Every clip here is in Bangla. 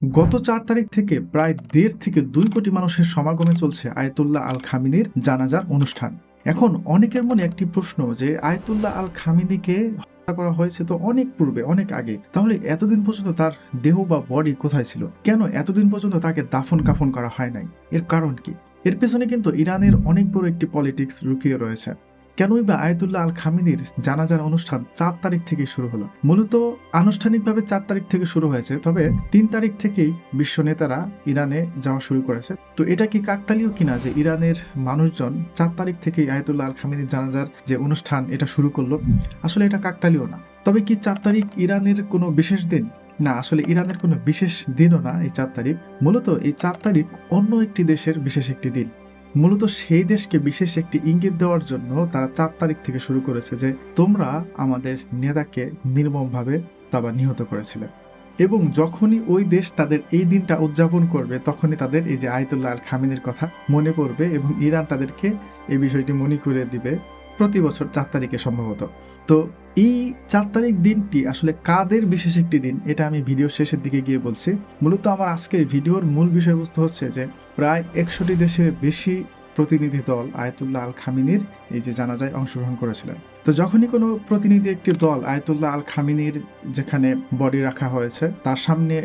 গত ৪ তারিখ থেকে প্রায় ১.৫ থেকে ২ কোটি মানুষের সমাগমে চলছে আয়াতুল্লাহ আল খামিনির জানাজার অনুষ্ঠান। এখন অনেকের মনে একটি প্রশ্ন যে আয়াতুল্লাহ আল খামিনিকে হত্যা করা হয়েছে তো অনেক পূর্বে, অনেক আগে, তাহলে এতদিন পর্যন্ত তার দেহ বা বডি কোথায় ছিল? কেন এতদিন পর্যন্ত তাকে দাফন কাফন করা হয় নাই? এর কারণ কি? এর পেছনে কিন্তু ইরানের অনেক বড় একটি পলিটিক্স লুকিয়ে রয়েছে। কেনই বা আয়াতুল্লাহ আল খামিনির জানাজার অনুষ্ঠান ৪ তারিখ থেকে শুরু হলো? মূলত আনুষ্ঠানিকভাবে ৪ তারিখ থেকে শুরু হয়েছে, তবে ৩ তারিখ থেকেই বিশ্ব নেতারা ইরানে যাওয়া শুরু করেছে। তো এটা কি কাকতালীয় কিনা যে ইরানের মানুষজন ৪ তারিখ থেকেই আয়াতুল্লাহ আল খামিনির জানাজার যে অনুষ্ঠান এটা শুরু করলো? আসলে এটা কাকতালীয় না। তবে কি ৪ তারিখ ইরানের কোনো বিশেষ দিন? না, আসলে ইরানের কোনো বিশেষ দিনও না এই ৪ তারিখ। মূলত এই ৪ তারিখ অন্য একটি দেশের বিশেষ একটি দিন। মূলত সেই দেশকে বিশেষ একটি ইঙ্গিত দেওয়ার জন্য তারা ৪ তারিখ থেকে শুরু করেছে যে তোমরা আমাদের নেতাকে নির্মমভাবে নিহত করেছিলে। এবং যখনই ওই দেশ তাদের এই দিনটা উদযাপন করবে তখনই তাদের এই যে আয়াতুল্লাহ আল খামিনির কথা মনে পড়বে এবং ইরান তাদেরকে এই বিষয়টি মনে করে দিবে প্রতি বছর ৪ তারিখে সম্ভবত। তো এই ৪ তারিখ দিনটি আসলে কাদের বিশেষ একটি দিন, এটা আমি ভিডিও শেষের দিকে গিয়ে বলছি। মূলত আমার আজকের ভিডিওর মূল বিষয়বস্তু হচ্ছে যে প্রায় ১০০টি দেশের বেশি প্রতিনিধি দল আয়াতুল্লাহ আল খামিনির এই যে জানাজায় অংশগ্রহণ করেছিলেন। তো যখনই কোনো প্রতিনিধি একটি দল আয়াতুল্লাহ আল খামিনির যেখানে বডি রাখা হয়েছে তার সামনে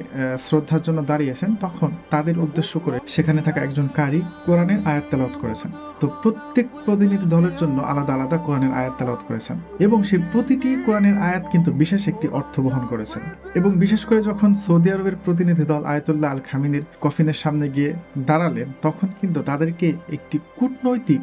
শ্রদ্ধার জন্য দাঁড়িয়েছেন, তখন তাদের উদ্দেশ্য করে সেখানে থাকা একজন কারি কোরআনের আয়াত তেলাওয়াত করেছেন। তো প্রত্যেক প্রতিনিধি দলের জন্য আলাদা আলাদা কোরআনের আয়াত তেলাওয়াত করেছেন এবং সেই প্রতিটি কোরআনের আয়াত কিন্তু বিশেষ একটি অর্থ বহন করেছেন। এবং বিশেষ করে যখন সৌদি আরবের প্রতিনিধি দল আয়াতুল্লাহ আল খামিনির কফিনের সামনে গিয়ে দাঁড়ালেন, তখন কিন্তু তাদেরকে একটি কূটনৈতিক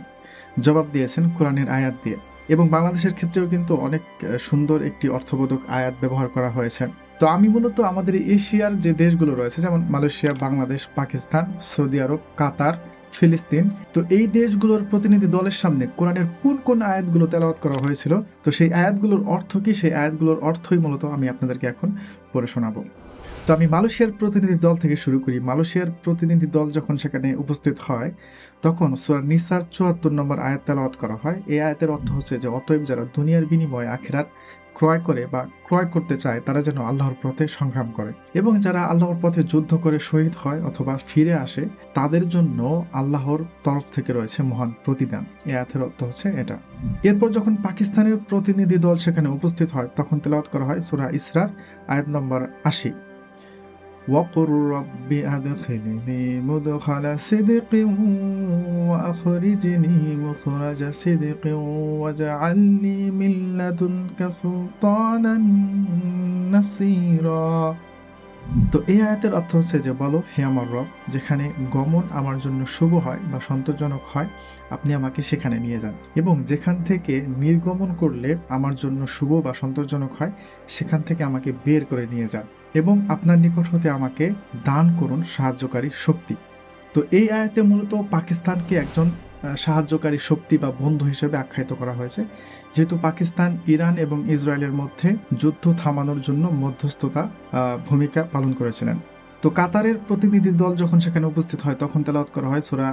জবাব দিয়েছেন কোরআনের আয়াত দিয়ে। এবং বাংলাদেশের ক্ষেত্রেও কিন্তু অনেক সুন্দর একটি অর্থবোধক আয়াত ব্যবহার করা হয়েছে। তো আমি মূলত আমাদের এশিয়ার যে দেশগুলো রয়েছে যেমন মালয়েশিয়া, বাংলাদেশ, পাকিস্তান, সৌদি আরব, কাতার, ফিলিস্তিন, তো এই দেশগুলোর প্রতিনিধি দলের সামনে কোরআনের কোন কোন আয়াতগুলো তেলাওয়াত করা হয়েছিল, তো সেই আয়াতগুলোর অর্থ কি, সেই আয়াতগুলোর অর্থই মূলত আমি আপনাদেরকে এখন পড়ে শোনাবো। তো আমি মালয়েশিয়ার প্রতিনিধি দল থেকে শুরু করি। মালয়েশিয়ার প্রতিনিধি দল যখন সেখানে উপস্থিত হয় তখন সূরা নিসার ৭৪ নম্বর আয়াত তেলাওয়াত করা হয়। এই আয়াতের অর্থ হচ্ছে যে অতএব যারা দুনিয়ার বিনিময়ে আখিরাত ক্রয় করে বা ক্রয় করতে চায় তারা যেন আল্লাহর পথে সংগ্রাম করে, এবং যারা আল্লাহর পথে যুদ্ধ করে শহীদ হয় অথবা ফিরে আসে তাদের জন্য আল্লাহর তরফ থেকে রয়েছে মহান প্রতিদান। এই আয়াতের অর্থ হচ্ছে এটা। এরপর যখন পাকিস্তানের প্রতিনিধি দল সেখানে উপস্থিত হয় তখন তেলাওয়াত করা হয় সূরা ইসরার আয়াত নম্বর ৮০। وقل رب أدخلني مدخل صدق وأخرجني مخرج صدق واجعل لي من لدنك سلطانا نصيرا। তো এই আয়াতের অর্থ হচ্ছে যে বলো হে আমার রব, যেখানে গমন আমার জন্য শুভ হয় বা সন্তোষজনক হয় আপনি আমাকে সেখানে নিয়ে যান, এবং যেখান থেকে নির্গমন করলে আমার জন্য শুভ বা সন্তোষজনক হয় সেখান থেকে আমাকে বের করে নিয়ে যান, এবং আপনার নিকট হতে আমাকে দান করুন সাহায্যকারী শক্তি। তো এই আয়াতে মূলত পাকিস্তানকে একজন সাহায্যকারী শক্তি বা বন্ধু হিসেবে আখ্যায়িত করা হয়েছে, যেহেতু পাকিস্তান ইরান এবং ইসরায়েলের মধ্যে যুদ্ধ থামানোর জন্য মধ্যস্থতা ভূমিকা পালন করেছিলেন। তো কাতারের প্রতিনিধি দল যখন সেখানে উপস্থিত হয় তখন তেলাওয়াত করা হয় সূরা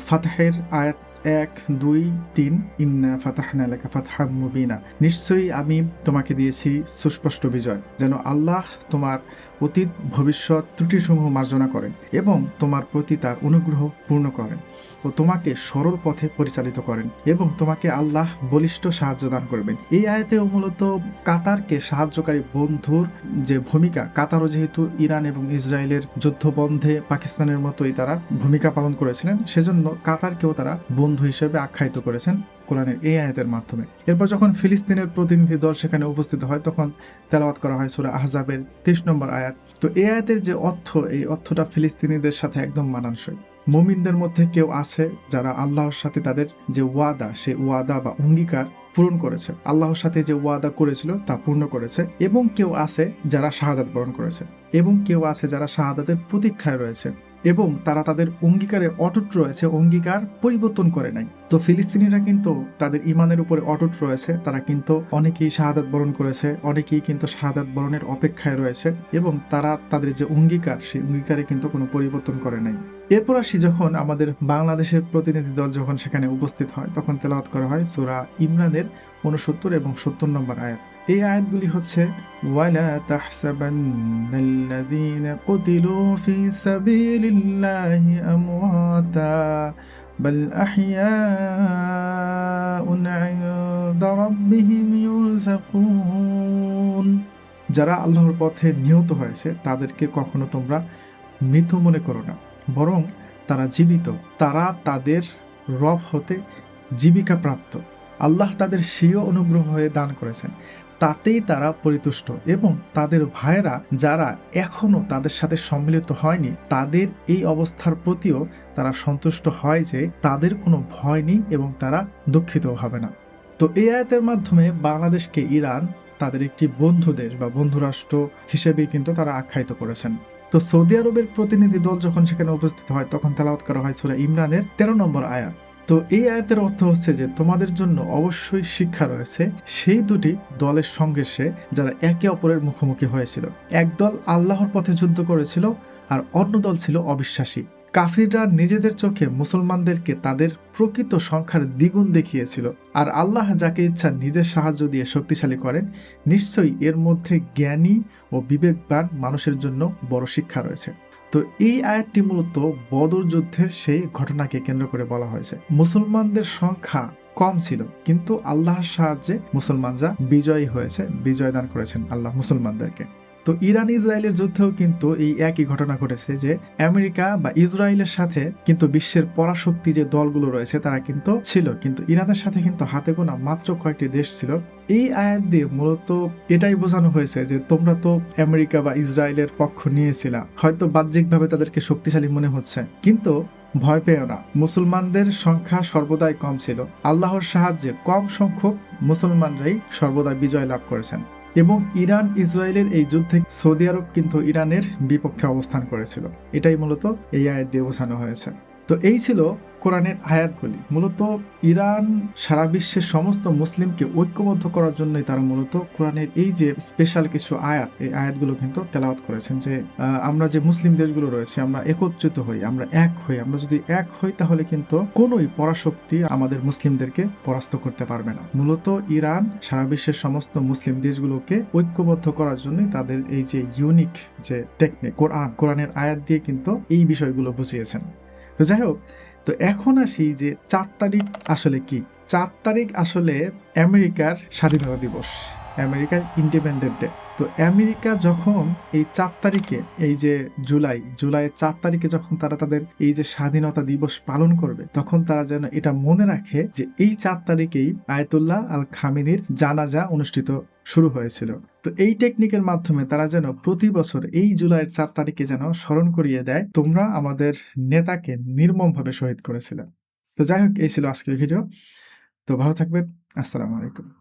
ফাতহের আয়াত ১, ২, ৩ ইন্না ফাতাহনা লাকা ফাতহাম মুবিনা। নিশ্চয়ই আমি তোমাকে দিয়েছি সুস্পষ্ট বিজয়, যেন আল্লাহ তোমার অতীত ভবিষ্যৎ ত্রুটিসমূহ মার্জনা করেন এবং তোমার প্রতি তার অনুগ্রহ পূর্ণ করেন ও তোমাকে সরল পথে পরিচালিত করেন এবং তোমাকে আল্লাহ বলিষ্ঠ সাহায্য দান করবেন। এই আয়াতেও মূলত কাতারকে সাহায্যকারী বন্ধুর যে ভূমিকা, কাতারও যেহেতু ইরান এবং ইসরায়েলের যুদ্ধবন্ধে পাকিস্তানের মতোই তারা ভূমিকা পালন করেছিলেন, সেজন্য কাতারকেও তারা বন্ধু হিসেবে আখ্যায়িত করেছেন কোরআনের এই আয়াতের মাধ্যমে। এরপর যখন ফিলিস্তিনের প্রতিনিধি দল সেখানে উপস্থিত হয় তখন তেলাওয়াত করা হয় সূরা আহজাবের ৩০ নম্বর আয়াত। তো এই আয়াতের যে অর্থ, এই অর্থটা ফিলিস্তিনিদের সাথে একদম মানানসই। মুমিনদের মধ্যে কেউ আছে যারা আল্লাহর সাথে তাদের যে ওয়াদা, সেই ওয়াদা বা অঙ্গীকার পূরণ করেছে, আল্লাহর সাথে যে ওয়াদা করেছিল তা পূর্ণ করেছে, এবং কেউ আছে যারা শাহাদাত বরণ করেছে, এবং কেউ আছে যারা শাহাদাতের প্রতীক্ষায় রয়েছে, এবং তারা তাদের অঙ্গীকারে অটুট রয়েছে, অঙ্গীকার পরিবর্তন করে নাই। তো ফিলিস্তিনিরা কিন্তু তাদের ইমানের উপরে অটুট রয়েছে, তারা কিন্তু অনেকেই শাহাদাত বরণ করেছে, অনেকেই কিন্তু শাহাদাত বরণের অপেক্ষায় রয়েছে এবং তারা তাদের যে অঙ্গীকার সেই অঙ্গীকারে কিন্তু কোনো পরিবর্তন করে নাই। এরপর আসি যখন আমাদের বাংলাদেশের প্রতিনিধি দল যখন সেখানে উপস্থিত হয় তখন তেলাওয়াত করা হয় সূরা ইমরানের 69 এবং 70 নম্বর আয়াত। এই আয়াতগুলি হচ্ছে ওয়ালা তাহসাবান্নাল্লাযীনা কুতিলু ফি সাবিলিল্লাহি আমওয়াতা বাল আহইয়াউন ইনদা রাব্বিহিম ইউরযাকুন। যারা আল্লাহর পথে নিহত হয়েছে তাদেরকে কখনো তোমরা মৃত মনে করো না, বরং তারা জীবিত, তারা তাদের রব হতে জীবিকা প্রাপ্ত। আল্লাহ তাদের স্বীয় অনুগ্রহ হয়ে দান করেছেন, তাতেই তারা পরিতুষ্ট এবং তাদের ভাইয়েরা যারা এখনো তাদের সাথে সম্মিলিত হয়নি তাদের এই অবস্থার প্রতিও তারা সন্তুষ্ট হয় যে তাদের কোনো ভয় নেই এবং তারা দুঃখিত হবে না। তো এই আয়াতের মাধ্যমে বাংলাদেশকে ইরান তাদের একটি বন্ধু দেশ বা বন্ধুরাষ্ট্র হিসেবেই কিন্তু তারা আখ্যায়িত করেছেন। তো সৌদি আরবের প্রতিনিধি দল যখন সেখানে উপস্থিত হয় তখন তেলাওয়াত করা হয় সূরা ইমরানের 13 নম্বর আয়াত। তো এই আয়াতের অর্থ হচ্ছে যে তোমাদের জন্য অবশ্যই শিক্ষা রয়েছে সেই দুটি দলের সংঘর্ষে যারা একে অপরের মুখোমুখি হয়েছিল। এক দল আল্লাহর পথে যুদ্ধ করেছিল আর অন্য দল ছিল অবিশ্বাসী। কাফিররা নিজেদের চোখে মুসলমানদেরকে তাদের প্রকৃত সংখ্যার দ্বিগুণ দেখিয়েছিল, আর আল্লাহ যাকে ইচ্ছা নিজের সাহায্য দিয়ে শক্তিশালী করেন। নিশ্চয়ই এর মধ্যে জ্ঞানী ও বিবেকবান মানুষের জন্য বড় শিক্ষা রয়েছে। তো এই আয়াতটি মূলত বদর যুদ্ধের সেই ঘটনাকে কেন্দ্র করে বলা হয়েছে। মুসলমানদের সংখ্যা কম ছিল কিন্তু আল্লাহর সাহায্যে মুসলমানরা বিজয়ী হয়েছে, বিজয় দান করেছেন আল্লাহ মুসলমানদেরকে। তো ইরান ইসরায়েলের যুদ্ধেও কিন্তু এই একই ঘটনা ঘটেছে যে আমেরিকা বা ইসরায়েলের সাথে কিন্তু বিশ্বের পরাশক্তি যে দলগুলো রয়েছে তারা কিন্তু ছিল, কিন্তু ইরানের সাথে কিন্তু হাতে গোনা মাত্র কয়েকটি দেশ ছিল। এই আয়াত দিয়ে মূলত এটাই বোঝানো হয়েছে যে তোমরা তো আমেরিকা বা ইসরায়েলের পক্ষ নিয়েছিলা, হয়তো বাহ্যিকভাবে তাদেরকে শক্তিশালী মনে হচ্ছে, কিন্তু ভয় পেও না, মুসলমানদের সংখ্যা সর্বদাই কম ছিল। আল্লাহর সাহায্যে কম সংখ্যক মুসলমানরাই সর্বদা বিজয় লাভ করেছেন। এবং ইরান ইসরায়েলের এই যুদ্ধে সৌদি আরব কিন্তু ইরানের বিপক্ষে অবস্থান করেছিল। এটাই মূলত এই আয়াত দিয়ে বোঝানো হয়েছে। তো এই ছিল কোরআনের আয়াতগুলি। মূলত ইরান সারা বিশ্বের সমস্ত মুসলিমকে ঐক্যবদ্ধ করার জন্যই তারা মূলত কোরআনের এই যে স্পেশাল কিছু আয়াত, এই আয়াতগুলো কিন্তু তেলাওয়াত করেছেন যে আমরা যে মুসলিম দেশগুলো রয়েছে আমরা একত্রিত হই, আমরা এক হই, আমরা যদি এক হই তাহলে কিন্তু কোনোই পরাশক্তি আমাদের মুসলিমদেরকে পরাস্ত করতে পারবে না। মূলত ইরান সারা বিশ্বের সমস্ত মুসলিম দেশগুলোকে ঐক্যবদ্ধ করার জন্যই তাদের এই যে ইউনিক যে টেকনিক কোরআনের আয়াত দিয়ে কিন্তু এই বিষয়গুলো বুঝিয়েছেন। তো যাই হোক, তো এখন আসি যে 4 তারিখ আসলে কি। 4 তারিখ আসলে আমেরিকার স্বাধীনতা দিবস, আমেরিকার ইন্ডিপেন্ডেন্ট ডে। তো আমেরিকা যখন এই 4 তারিখে, এই যে জুলাইয়ের 4 তারিখে যখন তারা তাদের এই যে স্বাধীনতা দিবস পালন করবে তখন তারা যেন এটা মনে রাখে যে এই 4 তারিখেই আয়াতুল্লাহ আল খামেনির জানাজা অনুষ্ঠিত শুরু হয়েছিল। তো এই টেকনিকের মাধ্যমে তারা যেন প্রতি বছর এই জুলাইয়ের 4 তারিখে যেন স্মরণ করিয়ে দেয় তোমরা আমাদের নেতাকে নির্মমভাবে শহীদ করেছিলে। তো যাই হোক, এই ছিল আজকের ভিডিও। তো ভালো থাকবেন। আসসালামু আলাইকুম।